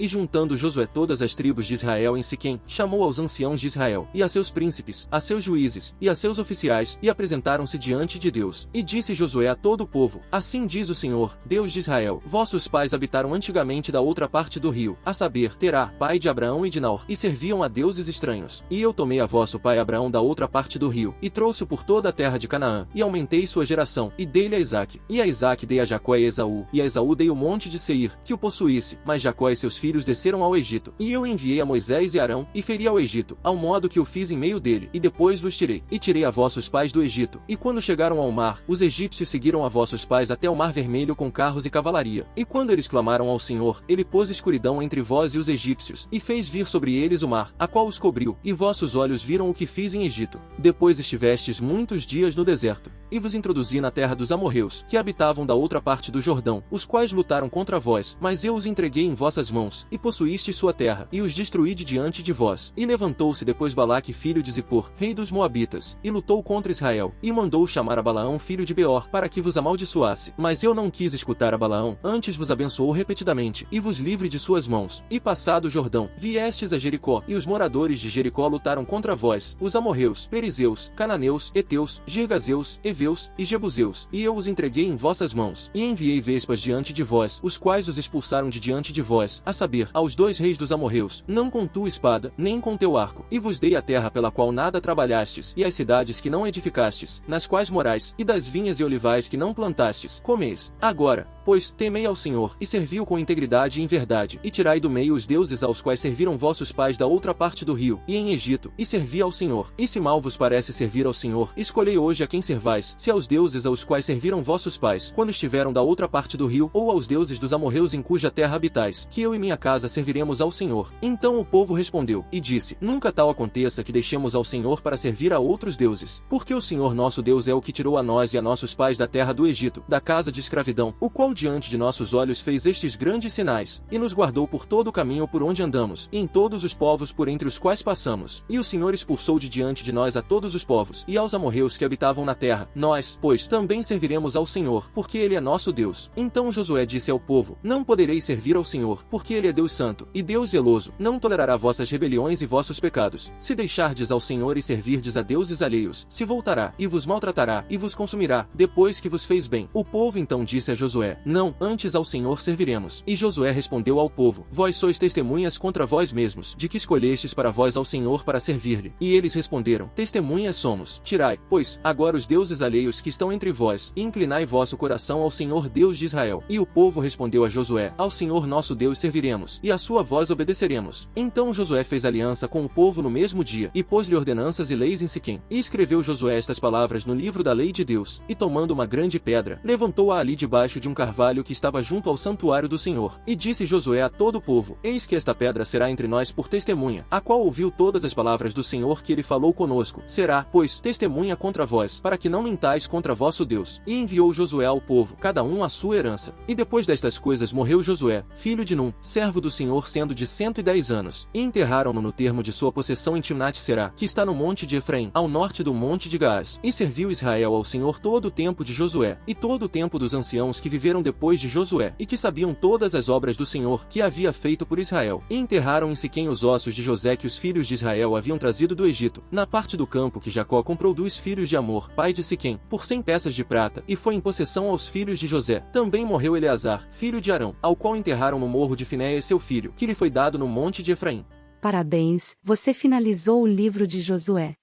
E juntando Josué todas as tribos de Israel em Siquém, chamou aos anciãos de Israel, e a seus príncipes, a seus juízes, e a seus oficiais, e apresentaram-se diante de Deus. E disse Josué a todo o povo: Assim diz o Senhor, Deus de Israel: Vossos pais habitaram antigamente da outra parte do rio, a saber, Terá, pai de Abraão e de Naor, e serviam a deuses estranhos. E eu tomei a vosso pai Abraão da outra parte do rio, e trouxe-o por toda a terra de Canaã, e aumentei sua geração, e dei-lhe a Isaque. E a Isaque dei a Jacó e a Esaú, e a Esaú dei o monte de Seir, que o possuísse, mas Jacó e seus filhos desceram ao Egito. E eu enviei a Moisés e Arão, e feri ao Egito, ao modo que eu fiz em meio dele, e depois vos tirei. E tirei a vossos pais do Egito. E quando chegaram ao mar, os egípcios seguiram a vossos pais até o mar vermelho com carros e cavalaria. E quando eles clamaram ao Senhor, ele pôs escuridão entre vós e os egípcios, e fez vir sobre eles o mar, a qual os cobriu, e vossos olhos viram o que fiz em Egito. Depois estivestes muitos dias no deserto, e vos introduzi na terra dos amorreus, que habitavam da outra parte do Jordão, os quais lutaram contra vós, mas eu os entreguei em vossas mãos, e possuíste sua terra, e os destruí de diante de vós. E levantou-se depois Balaque filho de Zippor, rei dos Moabitas, e lutou contra Israel, e mandou chamar a Balaão filho de Beor, para que vos amaldiçoasse. Mas eu não quis escutar a Balaão, antes vos abençoou repetidamente, e vos livre de suas mãos. E passado o Jordão, viestes a Jericó, e os moradores de Jericó lutaram contra vós, os amorreus, perizeus, cananeus, heteus, girgazeus, heveus e jebuseus, e eu os entreguei em vossas mãos. E enviei vespas diante de vós, os quais os expulsaram de diante de vós, a saber, aos 2 reis dos amorreus, não com tua espada, nem com teu arco. E vos dei a terra pela qual nada trabalhastes, e as cidades que não edificastes, nas quais morais, e das vinhas e olivais que não plantastes, comeis. Agora, pois, temei ao Senhor, e servi-o com integridade e em verdade, e tirai do meio os deuses aos quais serviram vossos pais da outra parte do rio, e em Egito, e servi ao Senhor. E se mal vos parece servir ao Senhor, escolhei hoje a quem servais, se aos deuses aos quais serviram vossos pais, quando estiveram da outra parte do rio, ou aos deuses dos amorreus em cuja terra habitais, que eu e minha casa serviremos ao Senhor. Então o povo respondeu, e disse: Nunca tal aconteça que deixemos ao Senhor para servir a outros deuses, porque o Senhor nosso Deus é o que tirou a nós e a nossos pais da terra do Egito, da casa de escravidão, o qual diante de nossos olhos fez estes grandes sinais, e nos guardou por todo o caminho por onde andamos, e em todos os povos por entre os quais passamos. E o Senhor expulsou de diante de nós a todos os povos, e aos amorreus que habitavam na terra. Nós, pois, também serviremos ao Senhor, porque Ele é nosso Deus. Então Josué disse ao povo: Não podereis servir ao Senhor, porque Ele é Deus santo, e Deus zeloso, não tolerará vossas rebeliões e vossos pecados. Se deixardes ao Senhor e servirdes a deuses alheios, se voltará, e vos maltratará, e vos consumirá, depois que vos fez bem. O povo então disse a Josué: Não, antes ao Senhor serviremos. E Josué respondeu ao povo: Vós sois testemunhas contra vós mesmos, de que escolhestes para vós ao Senhor para servir-lhe. E eles responderam: Testemunhas somos. Tirai, pois, agora os deuses alheios que estão entre vós, e inclinai vosso coração ao Senhor Deus de Israel. E o povo respondeu a Josué: Ao Senhor nosso Deus serviremos, e a sua voz obedeceremos. Então Josué fez aliança com o povo no mesmo dia, e pôs-lhe ordenanças e leis em Siquém. E escreveu Josué estas palavras no livro da lei de Deus, e tomando uma grande pedra, levantou-a ali debaixo de um carvalho que estava junto ao santuário do Senhor. E disse Josué a todo o povo: Eis que esta pedra será entre nós por testemunha, a qual ouviu todas as palavras do Senhor que ele falou conosco. Será, pois, testemunha contra vós, para que não mintais contra vosso Deus. E enviou Josué ao povo, cada um a sua herança. E depois destas coisas morreu Josué, filho de Num, servo do Senhor, sendo de 110 anos. E enterraram-no no termo de sua possessão em Timnat-Será, que está no monte de Efraim, ao norte do monte de Gaás. E serviu Israel ao Senhor todo o tempo de Josué, e todo o tempo dos anciãos que viveram depois de Josué, e que sabiam todas as obras do Senhor que havia feito por Israel. E enterraram em Siquém os ossos de José que os filhos de Israel haviam trazido do Egito, na parte do campo que Jacó comprou dos filhos de Amor, pai de Siquém, por 100 peças de prata, e foi em possessão aos filhos de José. Também morreu Eleazar, filho de Arão, ao qual enterraram no morro de Finéias seu filho, que lhe foi dado no monte de Efraim. Parabéns, você finalizou o livro de Josué.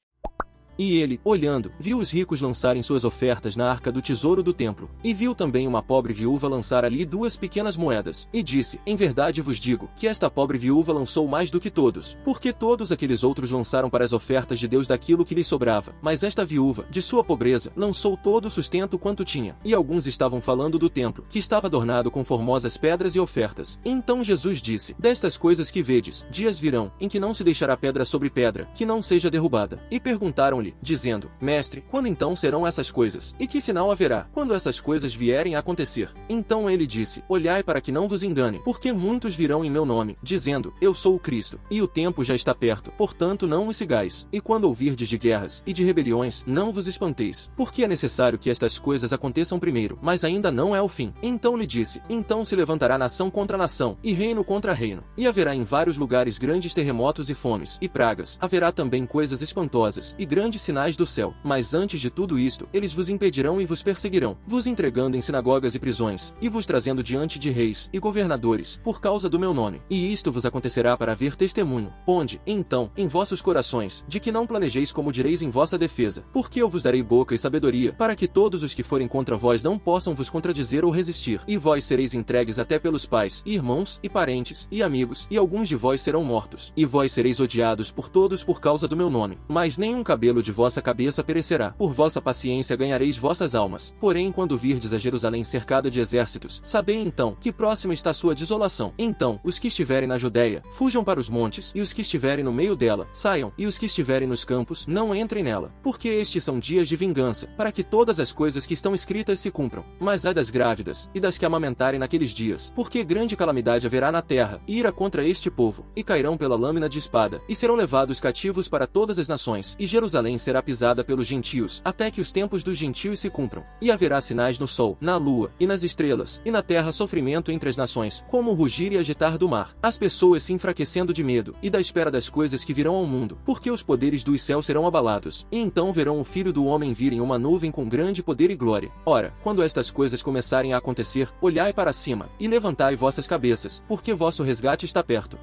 E ele, olhando, viu os ricos lançarem suas ofertas na arca do tesouro do templo, e viu também uma pobre viúva lançar ali 2 pequenas moedas, e disse: Em verdade vos digo, que esta pobre viúva lançou mais do que todos, porque todos aqueles outros lançaram para as ofertas de Deus daquilo que lhes sobrava, mas esta viúva, de sua pobreza, lançou todo o sustento quanto tinha. E alguns estavam falando do templo, que estava adornado com formosas pedras e ofertas. Então Jesus disse: Destas coisas que vedes, dias virão, em que não se deixará pedra sobre pedra, que não seja derrubada. E perguntaram-lhe: perguntaram-lhe, dizendo, Mestre, quando então serão essas coisas? E que sinal haverá, quando essas coisas vierem a acontecer? Então ele disse, olhai para que não vos engane, porque muitos virão em meu nome, dizendo, eu sou o Cristo, e o tempo já está perto, portanto não os sigais. E quando ouvirdes de guerras e de rebeliões, não vos espanteis, porque é necessário que estas coisas aconteçam primeiro, mas ainda não é o fim. Então lhe disse, então se levantará nação contra nação, e reino contra reino, e haverá em vários lugares grandes terremotos e fomes, e pragas, haverá também coisas espantosas, e grandes sinais do céu. Mas antes de tudo isto, eles vos impedirão e vos perseguirão, vos entregando em sinagogas e prisões, e vos trazendo diante de reis e governadores, por causa do meu nome. E isto vos acontecerá para ver testemunho. Ponde, então, em vossos corações, de que não planejeis como direis em vossa defesa, porque eu vos darei boca e sabedoria, para que todos os que forem contra vós não possam vos contradizer ou resistir. E vós sereis entregues até pelos pais, e irmãos, e parentes, e amigos, e alguns de vós serão mortos. E vós sereis odiados por todos por causa do meu nome. Mas nenhum cabelo de vossa cabeça perecerá. Por vossa paciência ganhareis vossas almas. Porém, quando virdes a Jerusalém cercada de exércitos, sabei então que próxima está sua desolação. Então, os que estiverem na Judéia, fujam para os montes, e os que estiverem no meio dela, saiam, e os que estiverem nos campos, não entrem nela. Porque estes são dias de vingança, para que todas as coisas que estão escritas se cumpram. Mas ai das grávidas, e das que amamentarem naqueles dias, porque grande calamidade haverá na terra, e ira contra este povo, e cairão pela lâmina de espada, e serão levados cativos para todas as nações, e Jerusalém será pisada pelos gentios, até que os tempos dos gentios se cumpram. E haverá sinais no sol, na lua, e nas estrelas, e na terra sofrimento entre as nações, como o rugir e agitar do mar, as pessoas se enfraquecendo de medo, e da espera das coisas que virão ao mundo, porque os poderes dos céus serão abalados. E então verão o Filho do Homem vir em uma nuvem com grande poder e glória. Ora, quando estas coisas começarem a acontecer, olhai para cima, e levantai vossas cabeças, porque vosso resgate está perto.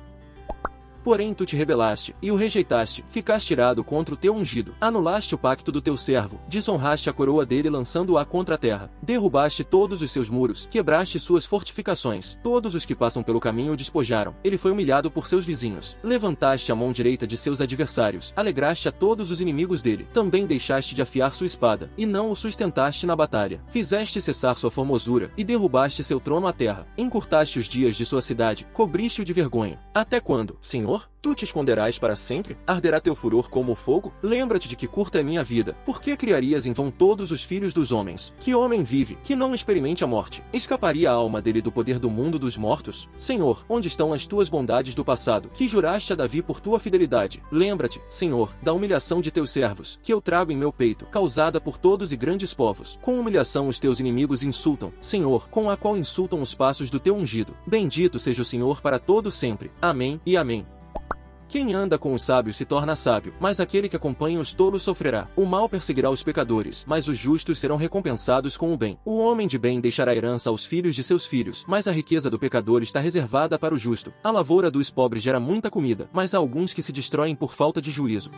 Porém tu te rebelaste, e o rejeitaste, ficaste irado contra o teu ungido, anulaste o pacto do teu servo, desonraste a coroa dele lançando-a contra a terra, derrubaste todos os seus muros, quebraste suas fortificações, todos os que passam pelo caminho o despojaram, ele foi humilhado por seus vizinhos, levantaste a mão direita de seus adversários, alegraste a todos os inimigos dele, também deixaste de afiar sua espada, e não o sustentaste na batalha, fizeste cessar sua formosura, e derrubaste seu trono à terra, encurtaste os dias de sua cidade, cobriste-o de vergonha. Até quando, Senhor? Tu te esconderás para sempre? Arderá teu furor como o fogo? Lembra-te de que curta é minha vida. Por que criarias em vão todos os filhos dos homens? Que homem vive, que não experimente a morte? Escaparia a alma dele do poder do mundo dos mortos? Senhor, onde estão as tuas bondades do passado, que juraste a Davi por tua fidelidade? Lembra-te, Senhor, da humilhação de teus servos, que eu trago em meu peito, causada por todos e grandes povos. Com humilhação os teus inimigos insultam, Senhor, com a qual insultam os passos do teu ungido. Bendito seja o Senhor para todo sempre. Amém e amém. Quem anda com os sábios se torna sábio, mas aquele que acompanha os tolos sofrerá. O mal perseguirá os pecadores, mas os justos serão recompensados com o bem. O homem de bem deixará herança aos filhos de seus filhos, mas a riqueza do pecador está reservada para o justo. A lavoura dos pobres gera muita comida, mas há alguns que se destroem por falta de juízo.